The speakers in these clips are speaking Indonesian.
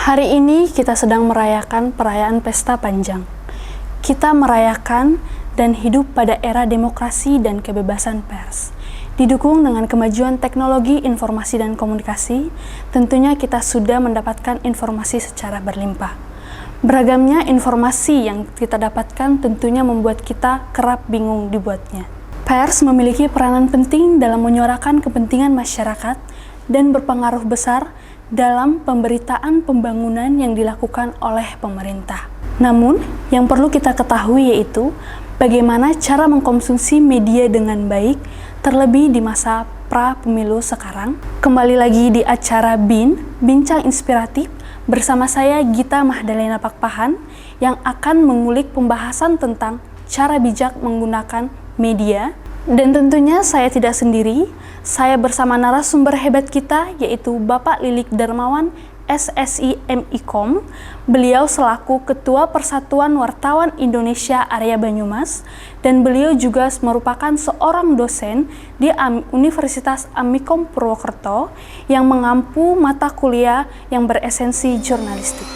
Hari ini kita sedang merayakan perayaan Pesta Panjang. Kita merayakan dan hidup pada era demokrasi dan kebebasan pers. Didukung dengan kemajuan teknologi informasi dan komunikasi, tentunya kita sudah mendapatkan informasi secara berlimpah. Beragamnya informasi yang kita dapatkan tentunya membuat kita kerap bingung dibuatnya. Pers memiliki peranan penting dalam menyuarakan kepentingan masyarakat dan berpengaruh besar dalam pemberitaan pembangunan yang dilakukan oleh pemerintah. Namun, yang perlu kita ketahui yaitu bagaimana cara mengkonsumsi media dengan baik, terlebih di masa pra-pemilu sekarang. Kembali lagi di acara Bincang Inspiratif, bersama saya Gita Mahdalena Pakpahan yang akan mengulik pembahasan tentang cara bijak menggunakan media. Dan tentunya saya tidak sendiri, saya bersama narasumber hebat kita yaitu Bapak Lilik Darmawan, SSI MIKOM. Beliau selaku Ketua Persatuan Wartawan Indonesia Area Banyumas dan beliau juga merupakan seorang dosen di Universitas Amikom Purwokerto yang mengampu mata kuliah yang beresensi jurnalistik.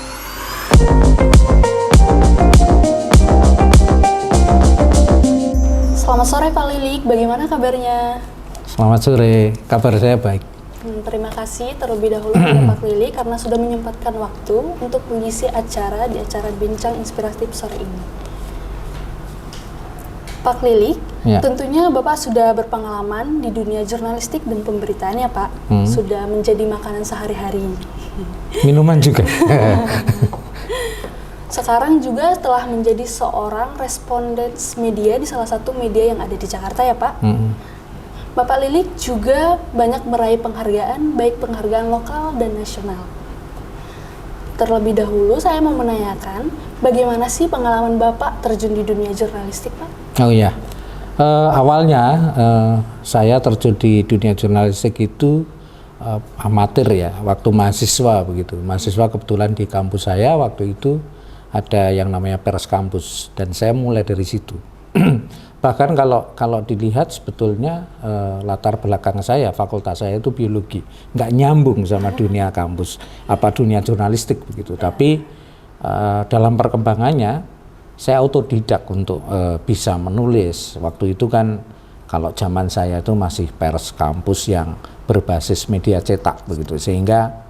Selamat sore Pak Lilik, bagaimana kabarnya? Selamat sore, kabar saya baik. Terima kasih terlebih dahulu kepada Pak Lilik karena sudah menyempatkan waktu untuk mengisi acara di acara Bincang Inspiratif sore ini. Pak Lilik, ya. Tentunya Bapak sudah berpengalaman di dunia jurnalistik dan pemberitaan ya Pak, sudah menjadi makanan sehari-hari. Minuman juga. Sekarang juga telah menjadi seorang responden media di salah satu media yang ada di Jakarta ya Pak. Bapak Lilik juga banyak meraih penghargaan, baik penghargaan lokal dan nasional. Terlebih dahulu saya mau menanyakan, bagaimana sih pengalaman Bapak terjun di dunia jurnalistik Pak? Oh iya, awalnya saya terjun di dunia jurnalistik itu amatir ya, waktu mahasiswa begitu. Mahasiswa kebetulan di kampus saya waktu itu ada yang namanya pers kampus dan saya mulai dari situ. Bahkan kalau dilihat sebetulnya latar belakang saya, fakultas saya itu biologi, nggak nyambung sama dunia kampus, dunia jurnalistik begitu. Tapi dalam perkembangannya saya autodidak untuk bisa menulis. Waktu itu kan kalau zaman saya itu masih pers kampus yang berbasis media cetak begitu, sehingga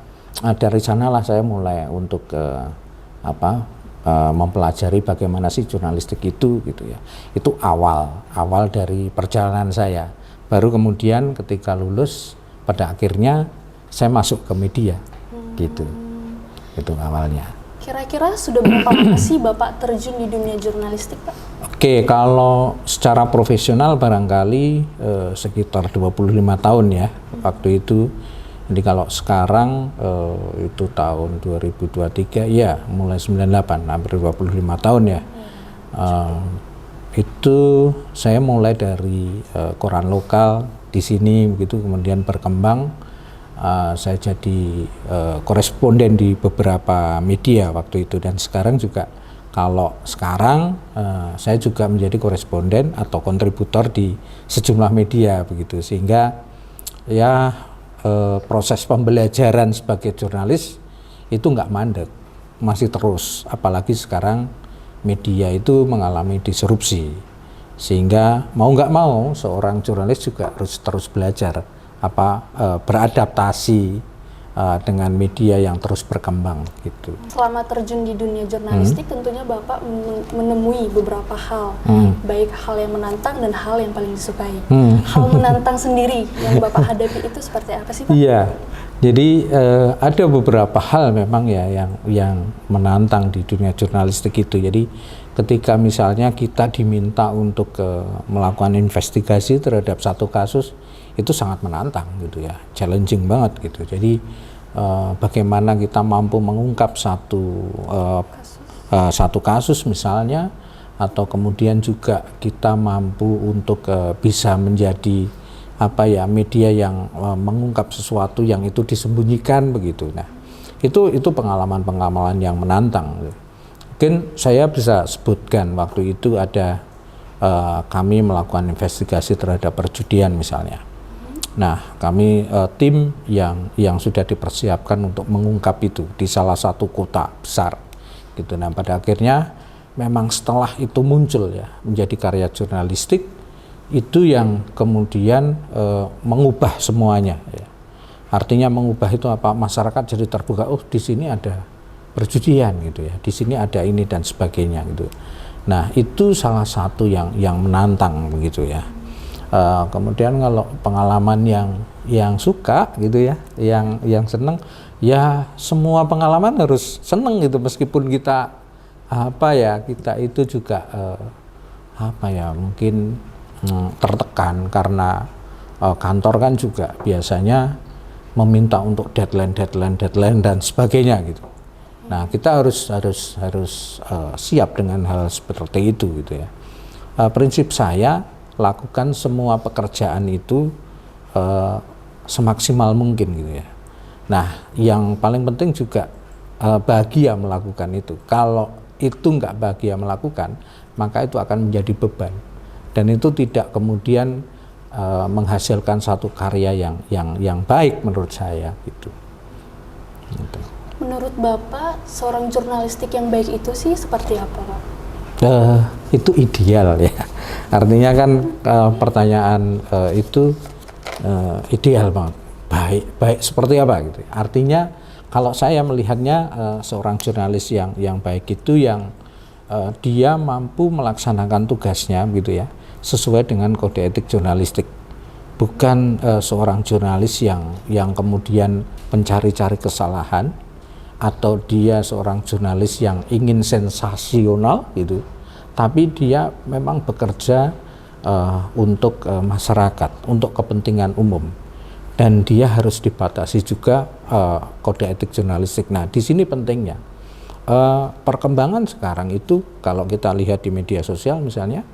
dari sanalah saya mulai untuk mempelajari bagaimana sih jurnalistik itu gitu ya. Itu awal dari perjalanan saya. Baru kemudian ketika lulus pada akhirnya saya masuk ke media gitu. Itu awalnya. Kira-kira sudah berapa lama sih Bapak terjun di dunia jurnalistik Pak? Oke, kalau secara profesional barangkali sekitar 25 tahun ya waktu itu. Jadi kalau sekarang itu tahun 2023 ya mulai 98 hampir 25 tahun ya. Itu saya mulai dari koran lokal di sini begitu, kemudian berkembang saya jadi koresponden di beberapa media waktu itu, dan sekarang juga kalau sekarang saya juga menjadi koresponden atau kontributor di sejumlah media begitu, sehingga ya proses pembelajaran sebagai jurnalis itu nggak mandek, masih terus, apalagi sekarang media itu mengalami disrupsi, sehingga mau nggak mau seorang jurnalis juga harus terus belajar beradaptasi dengan media yang terus berkembang gitu. Selama terjun di dunia jurnalistik tentunya Bapak menemui beberapa hal, baik hal yang menantang dan hal yang paling disukai. Hal menantang sendiri yang Bapak hadapi itu seperti apa sih Pak? Iya, jadi ada beberapa hal memang ya yang menantang di dunia jurnalistik itu. Jadi ketika misalnya kita diminta untuk melakukan investigasi terhadap satu kasus, itu sangat menantang gitu ya, challenging banget gitu. Jadi bagaimana kita mampu mengungkap satu kasus misalnya, atau kemudian juga kita mampu untuk bisa menjadi media yang mengungkap sesuatu yang itu disembunyikan begitu. Nah, itu pengalaman yang menantang. Mungkin saya bisa sebutkan waktu itu ada kami melakukan investigasi terhadap perjudian misalnya. Nah, kami tim yang sudah dipersiapkan untuk mengungkap itu di salah satu kota besar gitu. Nah, pada akhirnya memang setelah itu muncul ya menjadi karya jurnalistik itu yang kemudian mengubah semuanya ya. Artinya mengubah itu apa? Masyarakat jadi terbuka, oh di sini ada perjudian gitu ya, di sini ada ini dan sebagainya gitu. Nah, itu salah satu yang menantang begitu ya. Kemudian kalau pengalaman yang suka gitu ya, yang seneng, ya semua pengalaman harus seneng gitu, meskipun kita kita itu juga mungkin tertekan karena kantor kan juga biasanya meminta untuk deadline dan sebagainya gitu. Nah, kita harus siap dengan hal seperti itu gitu ya. Prinsip saya lakukan semua pekerjaan itu semaksimal mungkin gitu ya. Nah, yang paling penting juga bahagia melakukan itu. Kalau itu nggak bahagia melakukan, maka itu akan menjadi beban. Dan itu tidak kemudian menghasilkan satu karya yang baik menurut saya gitu. Menurut Bapak, seorang jurnalistik yang baik itu sih seperti apa, Pak? Itu ideal ya. Artinya kan pertanyaan itu ideal banget. Baik seperti apa gitu. Artinya kalau saya melihatnya seorang jurnalis yang baik itu yang dia mampu melaksanakan tugasnya gitu ya, sesuai dengan kode etik jurnalistik. Bukan seorang jurnalis yang kemudian mencari-cari kesalahan, atau dia seorang jurnalis yang ingin sensasional gitu, tapi dia memang bekerja untuk masyarakat, untuk kepentingan umum, dan dia harus dibatasi juga kode etik jurnalistik. Nah, di sini pentingnya perkembangan sekarang itu kalau kita lihat di media sosial misalnya,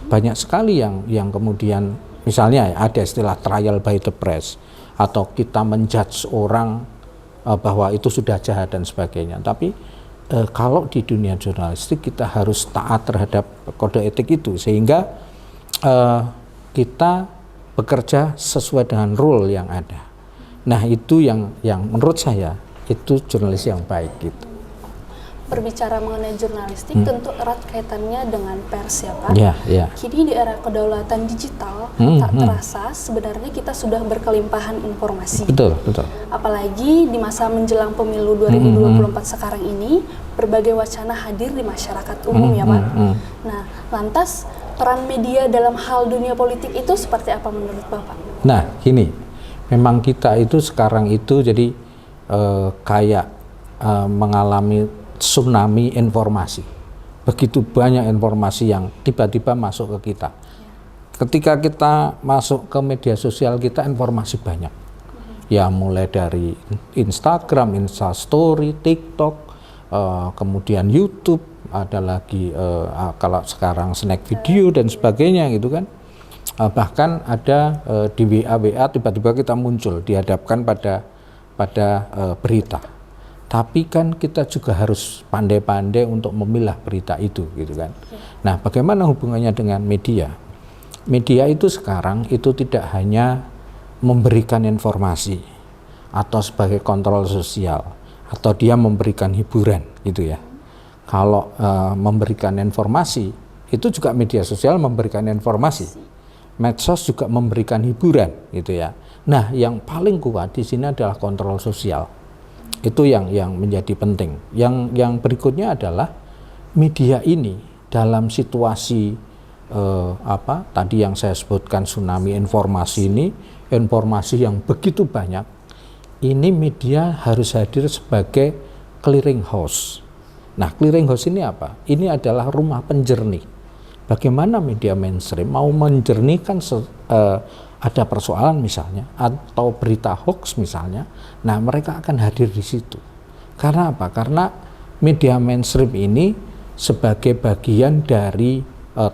banyak sekali yang kemudian misalnya ada istilah trial by the press, atau kita menjudge orang bahwa itu sudah jahat dan sebagainya. Tapi kalau di dunia jurnalistik kita harus taat terhadap kode etik itu, sehingga kita bekerja sesuai dengan rule yang ada. Nah, itu yang menurut saya itu jurnalis yang baik gitu. Berbicara mengenai jurnalistik tentu erat kaitannya dengan pers ya Pak. Kini di era kedaulatan digital tak terasa sebenarnya kita sudah berkelimpahan informasi. Betul. Apalagi di masa menjelang pemilu 2024 sekarang ini, berbagai wacana hadir di masyarakat umum ya Pak. Nah, lantas peran media dalam hal dunia politik itu seperti apa menurut Bapak? Nah, gini, memang kita itu sekarang itu jadi kayak mengalami tsunami informasi. Begitu banyak informasi yang tiba-tiba masuk ke kita. Ketika kita masuk ke media sosial kita, informasi banyak. Ya, mulai dari Instagram, Instastory, TikTok, kemudian YouTube, ada lagi kalau sekarang snack video dan sebagainya gitu kan. Bahkan ada di WA tiba-tiba kita muncul dihadapkan pada berita. Tapi kan kita juga harus pandai-pandai untuk memilah berita itu gitu kan. Nah, bagaimana hubungannya dengan media? Media itu sekarang itu tidak hanya memberikan informasi atau sebagai kontrol sosial, atau dia memberikan hiburan gitu ya. Kalau memberikan informasi, itu juga media sosial memberikan informasi. Medsos juga memberikan hiburan gitu ya. Nah, yang paling kuat di sini adalah kontrol sosial. Itu yang menjadi penting. Yang berikutnya adalah media ini dalam situasi tadi yang saya sebutkan tsunami informasi ini, informasi yang begitu banyak, ini media harus hadir sebagai clearing house. Nah, clearing house ini apa? Ini adalah rumah penjernih. Bagaimana media mainstream mau menjernihkan ada persoalan misalnya, atau berita hoax misalnya, nah mereka akan hadir di situ. Karena apa? Karena media mainstream ini sebagai bagian dari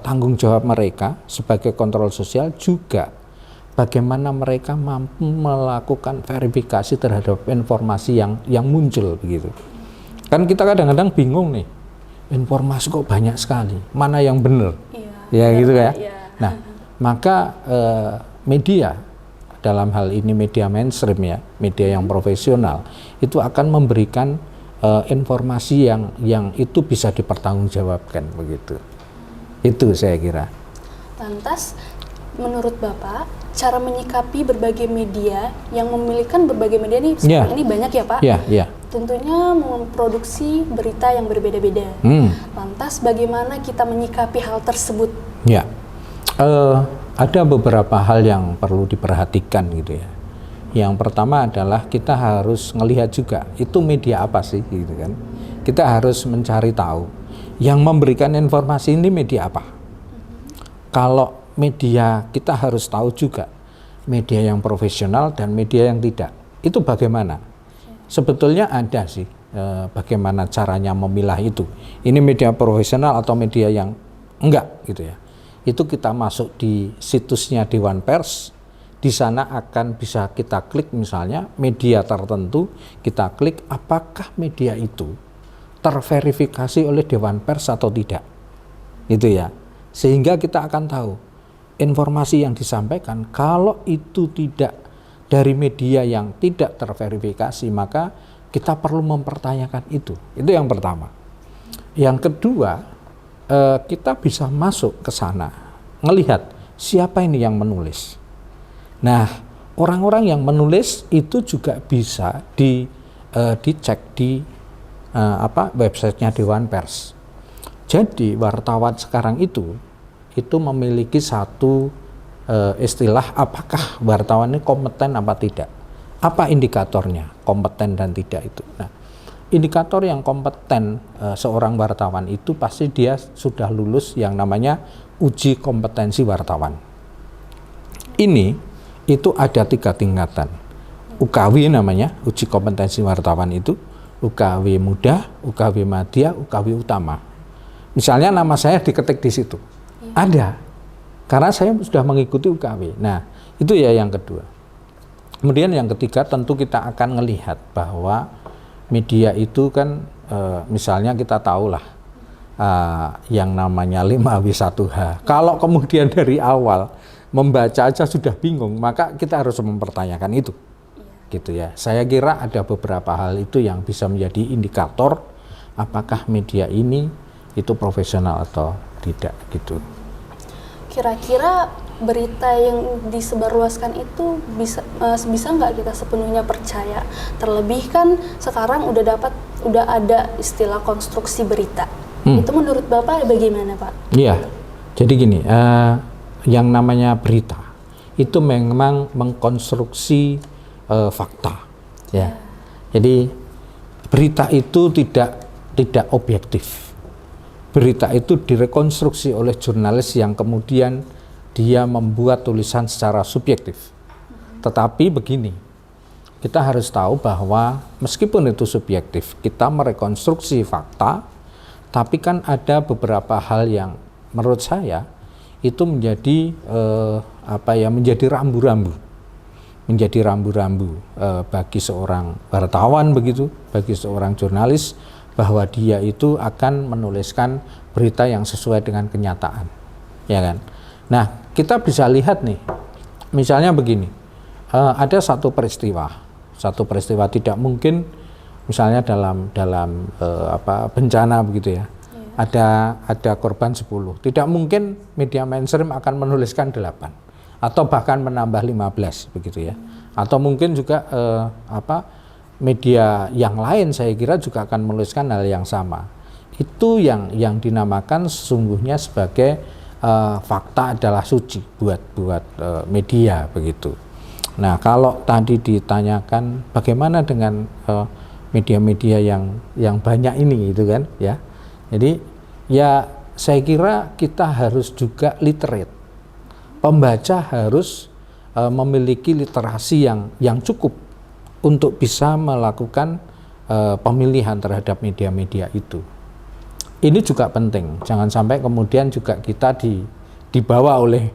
tanggung jawab mereka sebagai kontrol sosial, juga bagaimana mereka mampu melakukan verifikasi terhadap informasi yang muncul begitu. Kan kita kadang-kadang bingung nih, informasi kok banyak sekali, mana yang benar? Ya gitu ya. Nah, maka media dalam hal ini media mainstream ya, media yang profesional, itu akan memberikan informasi yang itu bisa dipertanggungjawabkan begitu. Itu saya kira. Lantas, menurut Bapak, cara menyikapi berbagai media yang memiliki berbagai media ini sekarang ini banyak ya Pak? Iya. Tentunya memproduksi berita yang berbeda-beda. Lantas, bagaimana kita menyikapi hal tersebut? Ya, ada beberapa hal yang perlu diperhatikan gitu ya. Yang pertama adalah kita harus ngelihat juga itu media apa sih gitu kan. Kita harus mencari tahu yang memberikan informasi ini media apa. Kalau media, kita harus tahu juga media yang profesional dan media yang tidak. Itu bagaimana? Sebetulnya ada sih bagaimana caranya memilah itu. Ini media profesional atau media yang enggak gitu ya. Itu kita masuk di situsnya Dewan Pers. Di sana akan bisa kita klik misalnya media tertentu, kita klik apakah media itu terverifikasi oleh Dewan Pers atau tidak. Gitu ya. Sehingga kita akan tahu informasi yang disampaikan kalau itu tidak dari media yang tidak terverifikasi, maka kita perlu mempertanyakan itu. Itu yang pertama. Yang kedua, kita bisa masuk ke sana, ngelihat siapa ini yang menulis. Nah, orang-orang yang menulis itu juga bisa dicek di websitenya Dewan Pers. Jadi wartawan sekarang itu memiliki satu istilah apakah wartawan ini kompeten apa tidak. Apa indikatornya kompeten dan tidak itu. Nah, indikator yang kompeten seorang wartawan itu pasti dia sudah lulus yang namanya uji kompetensi wartawan. Ini itu ada 3 tingkatan. UKW namanya, uji kompetensi wartawan itu, UKW muda, UKW madya, UKW utama. Misalnya nama saya diketik di situ. Ada. Karena saya sudah mengikuti UKW. Nah, itu ya yang kedua. Kemudian yang ketiga tentu kita akan melihat bahwa media itu kan misalnya kita tahulah yang namanya 5W1H. Kalau kemudian dari awal membaca aja sudah bingung, maka kita harus mempertanyakan itu. Gitu ya. Saya kira ada beberapa hal itu yang bisa menjadi indikator apakah media ini itu profesional atau tidak gitu. Kira-kira berita yang disebarluaskan itu bisa nggak kita sepenuhnya percaya? Terlebih kan sekarang udah ada istilah konstruksi berita. Itu menurut Bapak bagaimana Pak? Iya, jadi gini, yang namanya berita itu memang mengkonstruksi fakta, ya. Jadi berita itu tidak objektif. Berita itu direkonstruksi oleh jurnalis yang kemudian dia membuat tulisan secara subjektif. Tetapi begini, kita harus tahu bahwa meskipun itu subjektif, kita merekonstruksi fakta, tapi kan ada beberapa hal yang menurut saya itu menjadi menjadi rambu-rambu. Menjadi rambu-rambu bagi seorang wartawan begitu, bagi seorang jurnalis, bahwa dia itu akan menuliskan berita yang sesuai dengan kenyataan, ya kan? Nah, kita bisa lihat nih, misalnya begini, ada satu peristiwa tidak mungkin, misalnya dalam bencana begitu ya, ada korban 10, tidak mungkin media mainstream akan menuliskan 8 atau bahkan menambah 15 begitu ya, atau mungkin juga media yang lain saya kira juga akan menuliskan hal yang sama. Itu yang dinamakan sesungguhnya sebagai fakta adalah suci buat media begitu. Nah, kalau tadi ditanyakan bagaimana dengan media-media yang banyak ini gitu kan ya. Jadi ya saya kira kita harus juga literate. Pembaca harus memiliki literasi yang cukup untuk bisa melakukan pemilihan terhadap media-media itu. Ini juga penting, jangan sampai kemudian juga kita dibawa oleh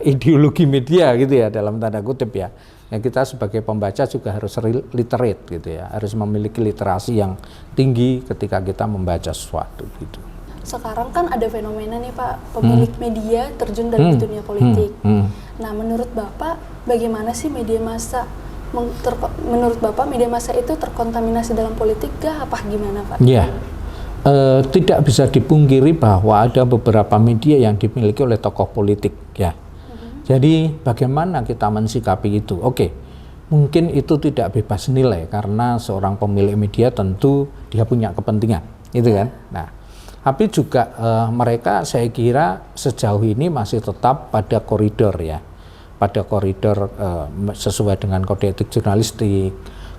ideologi media gitu ya, dalam tanda kutip ya. Kita sebagai pembaca juga harus literate gitu ya, harus memiliki literasi yang tinggi ketika kita membaca sesuatu gitu. sekarang kan ada fenomena nih Pak, pemilik media terjun dalam dunia politik. Nah, menurut Bapak bagaimana sih media massa? Menurut Bapak media massa itu terkontaminasi dalam politik gak? Apa gimana Pak? Ya, tidak bisa dipungkiri bahwa ada beberapa media yang dimiliki oleh tokoh politik ya. Jadi bagaimana kita mensikapi itu? Oke, mungkin itu tidak bebas nilai karena seorang pemilik media tentu dia punya kepentingan, gitu kan? Nah, tapi juga mereka saya kira sejauh ini masih tetap pada koridor ya, pada koridor sesuai dengan kode etik jurnalistik,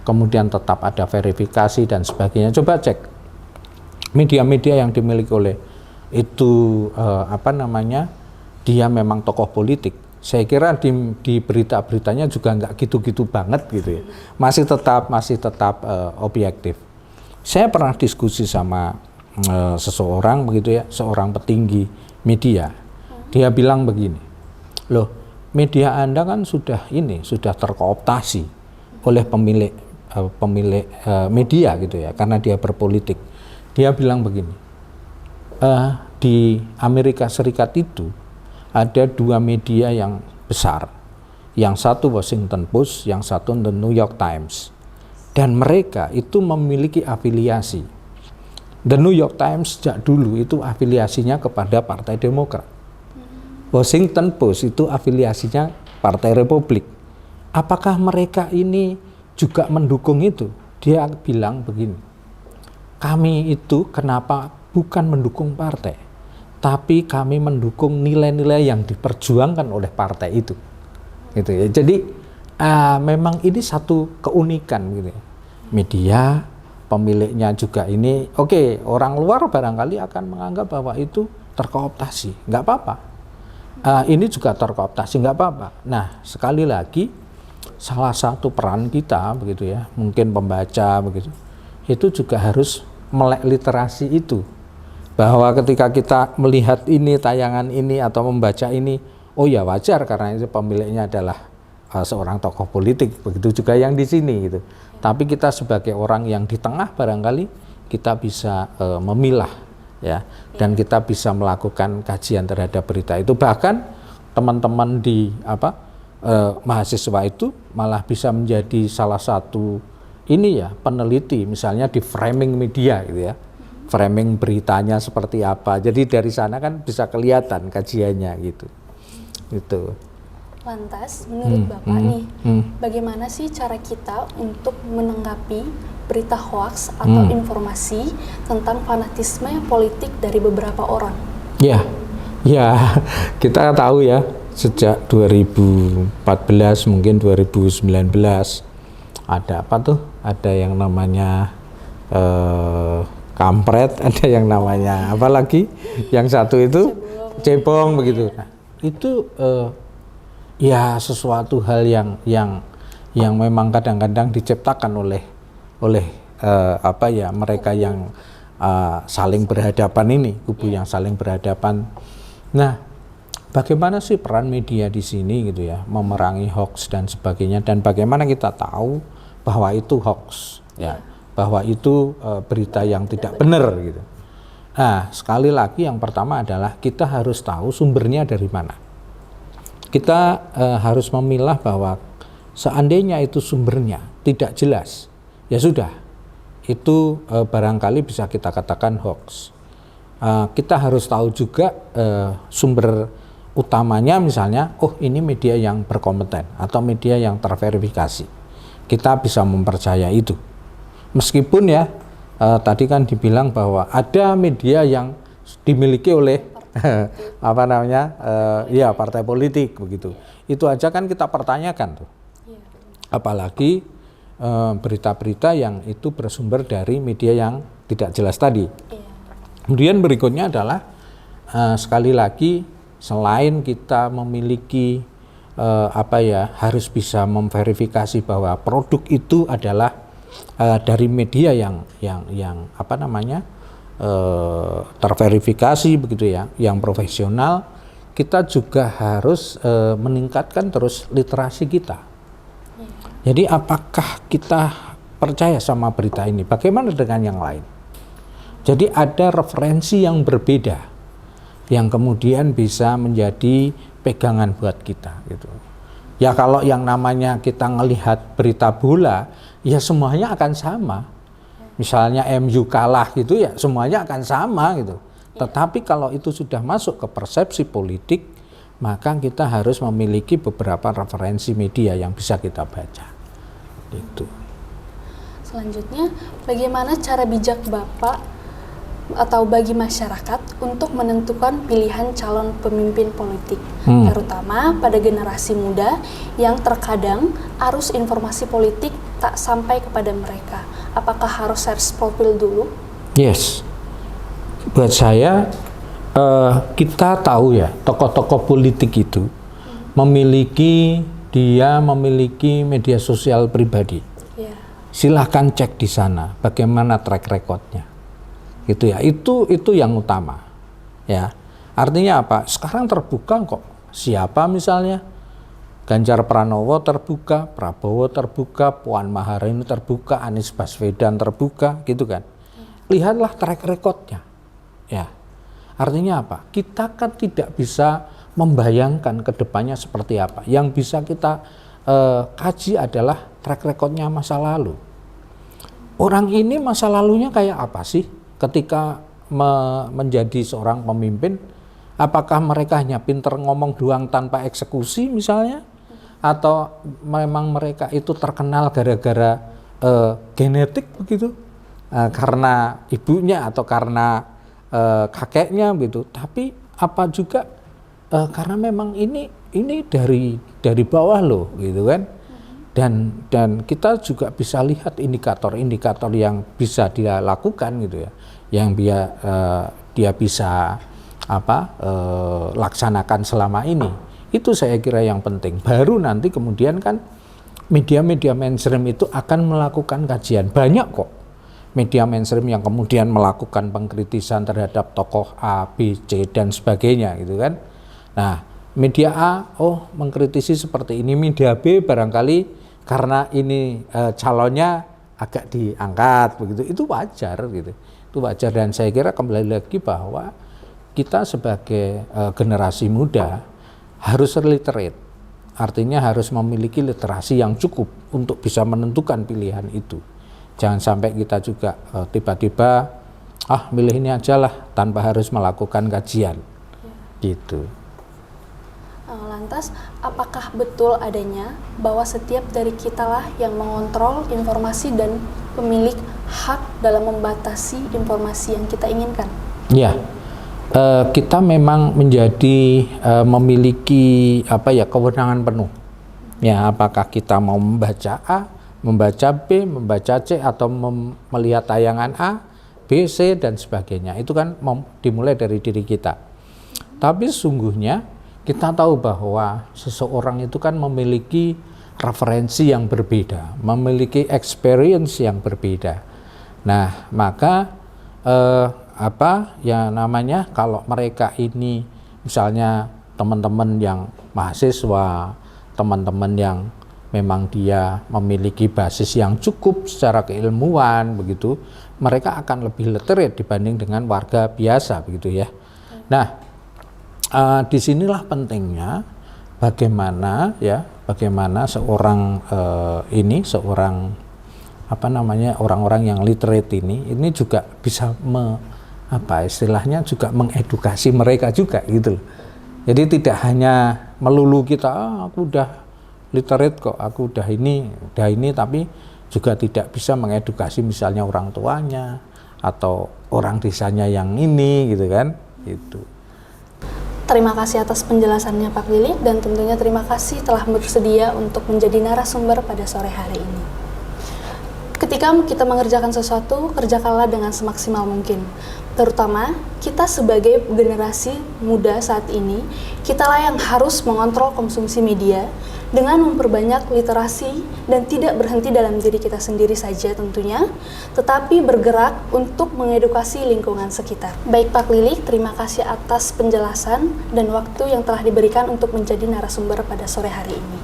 kemudian tetap ada verifikasi dan sebagainya. Coba cek media-media yang dimiliki oleh itu dia memang tokoh politik. Saya kira di berita-beritanya juga nggak gitu-gitu banget gitu ya, masih tetap objektif. Saya pernah diskusi sama seseorang begitu ya, seorang petinggi media. Dia bilang begini, loh media Anda kan sudah terkooptasi oleh pemilik media gitu ya, karena dia berpolitik. Dia bilang begini, di Amerika Serikat itu ada dua media yang besar, yang satu Washington Post, yang satu The New York Times, dan mereka itu memiliki afiliasi. The New York Times sejak dulu itu afiliasinya kepada Partai Demokrat. Washington Post itu afiliasinya Partai Republik. Apakah mereka ini juga mendukung itu? Dia bilang begini, kami itu kenapa bukan mendukung partai, tapi kami mendukung nilai-nilai yang diperjuangkan oleh partai itu. Gitu ya. Jadi memang ini satu keunikan gitu ya. Media pemiliknya juga ini, orang luar barangkali akan menganggap bahwa itu terkooptasi, nggak apa-apa. Ini juga terkooptasi, nggak apa-apa. Nah, sekali lagi salah satu peran kita begitu ya, mungkin pembaca begitu, itu juga harus melek literasi itu. Bahwa ketika kita melihat ini, tayangan ini atau membaca ini, oh ya wajar karena itu pemiliknya adalah seorang tokoh politik, begitu juga yang di sini gitu. Tapi kita sebagai orang yang di tengah barangkali kita bisa memilah ya, dan kita bisa melakukan kajian terhadap berita itu. Bahkan teman-teman di mahasiswa itu malah bisa menjadi salah satu peneliti misalnya di framing media gitu ya. Framing beritanya seperti apa. Jadi dari sana kan bisa kelihatan kajiannya gitu. Gitu. Lantas, menurut Bapak nih, bagaimana sih cara kita untuk menanggapi berita hoaks atau informasi tentang fanatisme politik dari beberapa orang? Ya, kita tahu ya, sejak 2014 mungkin 2019 ada apa tuh? Ada yang namanya kampret, ada yang namanya apa lagi? Yang satu itu cebong begitu. Nah, itu ya sesuatu hal yang memang kadang-kadang diciptakan oleh mereka yang saling berhadapan ini, kubu yang saling berhadapan. Nah, bagaimana sih peran media di sini gitu ya, memerangi hoax dan sebagainya, dan bagaimana kita tahu bahwa itu hoax ya, bahwa itu berita yang tidak benar gitu. Nah, sekali lagi yang pertama adalah kita harus tahu sumbernya dari mana. Kita harus memilah bahwa seandainya itu sumbernya tidak jelas, ya sudah, itu barangkali bisa kita katakan hoax. Kita harus tahu juga sumber utamanya, misalnya, ini media yang berkompeten atau media yang terverifikasi. Kita bisa mempercaya itu. Meskipun ya, tadi kan dibilang bahwa ada media yang dimiliki oleh partai politik begitu. Itu aja kan kita pertanyakan tuh. Apalagi berita-berita yang itu bersumber dari media yang tidak jelas tadi. Kemudian berikutnya adalah sekali lagi, selain kita memiliki harus bisa memverifikasi bahwa produk itu adalah dari media yang terverifikasi begitu ya, yang profesional, kita juga harus meningkatkan terus literasi kita. Jadi apakah kita percaya sama berita ini? Bagaimana dengan yang lain? Jadi ada referensi yang berbeda yang kemudian bisa menjadi pegangan buat kita gitu. Ya kalau yang namanya kita ngelihat berita bola, ya semuanya akan sama. Misalnya MU kalah gitu ya semuanya akan sama gitu. Tetapi kalau itu sudah masuk ke persepsi politik, maka kita harus memiliki beberapa referensi media yang bisa kita baca. Gitu. Selanjutnya, bagaimana cara bijak Bapak atau bagi masyarakat untuk menentukan pilihan calon pemimpin politik, terutama pada generasi muda yang terkadang arus informasi politik tak sampai kepada mereka? Apakah harus search profil dulu? Yes, buat saya kita tahu ya tokoh-tokoh politik itu memiliki media sosial pribadi. Silahkan cek di sana bagaimana track recordnya. Gitu ya, itu yang utama ya. Artinya apa? Sekarang terbuka kok, siapa misalnya Ganjar Pranowo terbuka, Prabowo terbuka, Puan Maharani terbuka, Anies Baswedan terbuka, gitu kan. Lihatlah track recordnya ya. Artinya apa? Kita kan tidak bisa membayangkan ke depannya seperti apa. Yang bisa kita kaji adalah track recordnya masa lalu. Orang ini masa lalunya kayak apa sih? Ketika menjadi seorang pemimpin, apakah mereka hanya pinter ngomong doang tanpa eksekusi misalnya? Atau memang mereka itu terkenal gara-gara genetik begitu? Karena ibunya atau karena kakeknya begitu. Tapi apa juga karena memang ini dari bawah loh gitu kan? Dan kita juga bisa lihat indikator-indikator yang bisa dia lakukan gitu ya, yang dia bisa laksanakan selama ini. Itu saya kira yang penting. Baru nanti kemudian kan media-media mainstream itu akan melakukan kajian. Banyak kok media mainstream yang kemudian melakukan pengkritisan terhadap tokoh A, B, C dan sebagainya gitu kan. Nah, media A mengkritisi seperti ini, media B barangkali karena ini calonnya agak diangkat begitu, itu wajar gitu. Itu wajar, dan saya kira kembali lagi bahwa kita sebagai generasi muda harus literate. Artinya harus memiliki literasi yang cukup untuk bisa menentukan pilihan itu. Jangan sampai kita juga tiba-tiba milih ini aja lah tanpa harus melakukan kajian. Gitu. Lantas, apakah betul adanya bahwa setiap dari kitalah yang mengontrol informasi dan pemilik hak dalam membatasi informasi yang kita inginkan? Ya, kita memang menjadi memiliki kewenangan penuh. Ya, apakah kita mau membaca A, membaca B, membaca C, atau melihat tayangan A, B, C dan sebagainya. Itu kan dimulai dari diri kita. Tapi sesungguhnya kita tahu bahwa seseorang itu kan memiliki referensi yang berbeda, memiliki experience yang berbeda. Nah, maka kalau mereka ini misalnya teman-teman yang mahasiswa, teman-teman yang memang dia memiliki basis yang cukup secara keilmuan begitu, mereka akan lebih literate dibanding dengan warga biasa begitu ya. Nah, disinilah pentingnya bagaimana seorang orang-orang yang literate ini juga bisa juga mengedukasi mereka juga gitu loh. Jadi tidak hanya melulu kita aku udah literate kok, aku udah ini, tapi juga tidak bisa mengedukasi misalnya orang tuanya atau orang desanya yang ini gitu kan, gitu. Terima kasih atas penjelasannya Pak Lilik, dan tentunya terima kasih telah bersedia untuk menjadi narasumber pada sore hari ini. Ketika kita mengerjakan sesuatu, kerjakanlah dengan semaksimal mungkin. Terutama kita sebagai generasi muda saat ini, kitalah yang harus mengontrol konsumsi media dengan memperbanyak literasi dan tidak berhenti dalam diri kita sendiri saja tentunya, tetapi bergerak untuk mengedukasi lingkungan sekitar. Baik Pak Lilik, terima kasih atas penjelasan dan waktu yang telah diberikan untuk menjadi narasumber pada sore hari ini.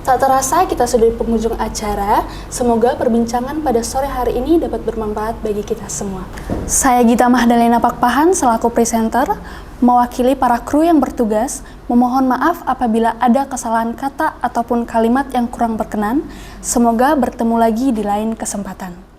Tak terasa kita sudah di penghujung acara. Semoga perbincangan pada sore hari ini dapat bermanfaat bagi kita semua. Saya Gita Mahdalena Pakpahan selaku presenter, mewakili para kru yang bertugas, memohon maaf apabila ada kesalahan kata ataupun kalimat yang kurang berkenan. Semoga bertemu lagi di lain kesempatan.